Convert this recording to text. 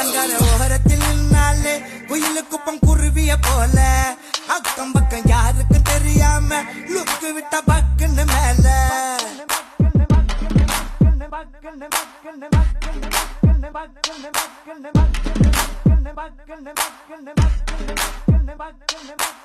அலங்கார ஓரத்தில் நின்னாலே குயிலு குப்பம் குருவிய போல அக்கம் பக்கம் யாருக்கும் தெரியாம லுக்கு விட்ட பக்குன்னு மேல Back